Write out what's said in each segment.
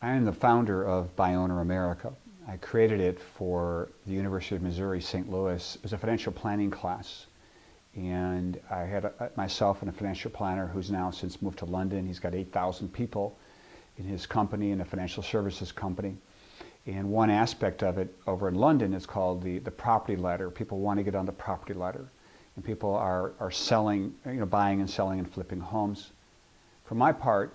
I am the founder of Buy Owner America. I created it for the University of Missouri, St. Louis. It was a financial planning class. And I had myself and a financial planner who's now since moved to London. He's got 8,000 people in his company, in a financial services company. And one aspect of it over in London is called the property ladder. People want to get on the property ladder. And people are selling, buying and selling and flipping homes. For my part,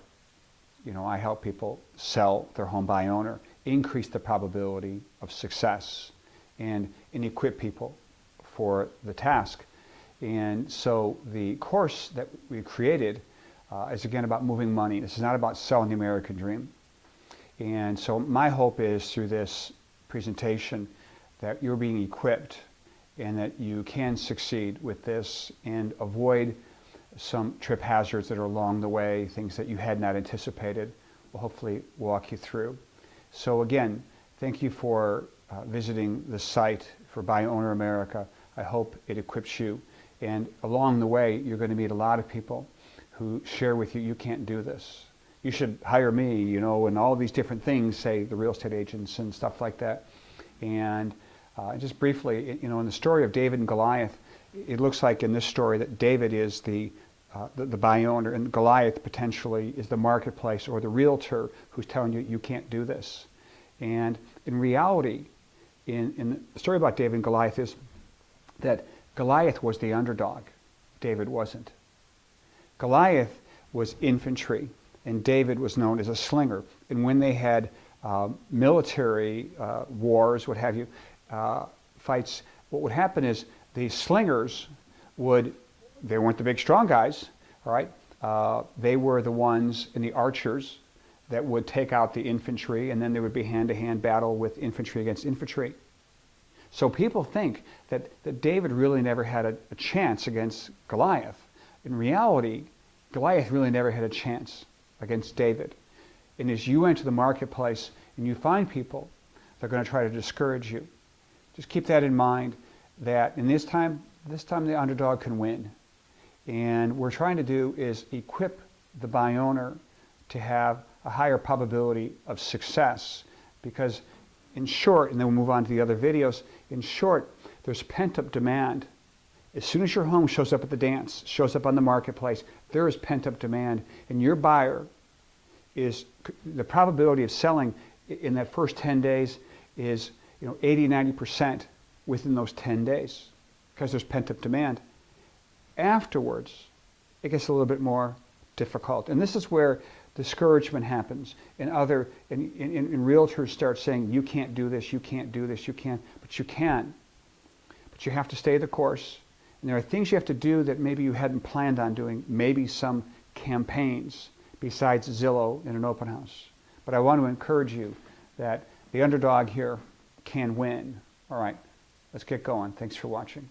I help people sell their home by owner, increase the probability of success, and equip people for the task. And so the course that we created is again about moving money. This is not about selling the American dream. And so my hope is through this presentation that you're being equipped and that you can succeed with this and avoid some trip hazards that are along the way, things that you had not anticipated. We'll hopefully walk you through. So again, thank you for visiting the site for Buy Owner America. I hope it equips you. And along the way, you're going to meet a lot of people who share with you, you can't do this. You should hire me, and all these different things, say the real estate agents and stuff like that. And just briefly, in the story of David and Goliath, it looks like in this story that David is the buy owner, and Goliath potentially is the marketplace or the realtor who's telling you, you can't do this. And in reality, in the story about David and Goliath is that Goliath was the underdog. David wasn't. Goliath was infantry, and David was known as a slinger. And when they had military wars, what have you, fights, what would happen is the slingers they weren't the big strong guys, all right? They were the ones in the archers that would take out the infantry, and then there would be hand-to-hand battle with infantry against infantry. So people think that David really never had a chance against Goliath. In reality, Goliath really never had a chance against David. And as you enter the marketplace and you find people that are going to try to discourage you, just keep that in mind, that in this time the underdog can win. And what we're trying to do is equip the buy owner to have a higher probability of success. Because in short, and then we'll move on to the other videos, in short, there's pent-up demand. As soon as your home shows up at the dance, shows up on the marketplace, there is pent-up demand. And your buyer is, the probability of selling in that first 10 days is 80, 90% within those 10 days because there's pent-up demand. Afterwards, it gets a little bit more difficult. And this is where discouragement happens. And realtors start saying, you can't do this, you can't do this, you can't. But you can. But you have to stay the course. And there are things you have to do that maybe you hadn't planned on doing, maybe some campaigns besides Zillow in an open house. But I want to encourage you that the underdog here can win. All right, let's get going. Thanks for watching.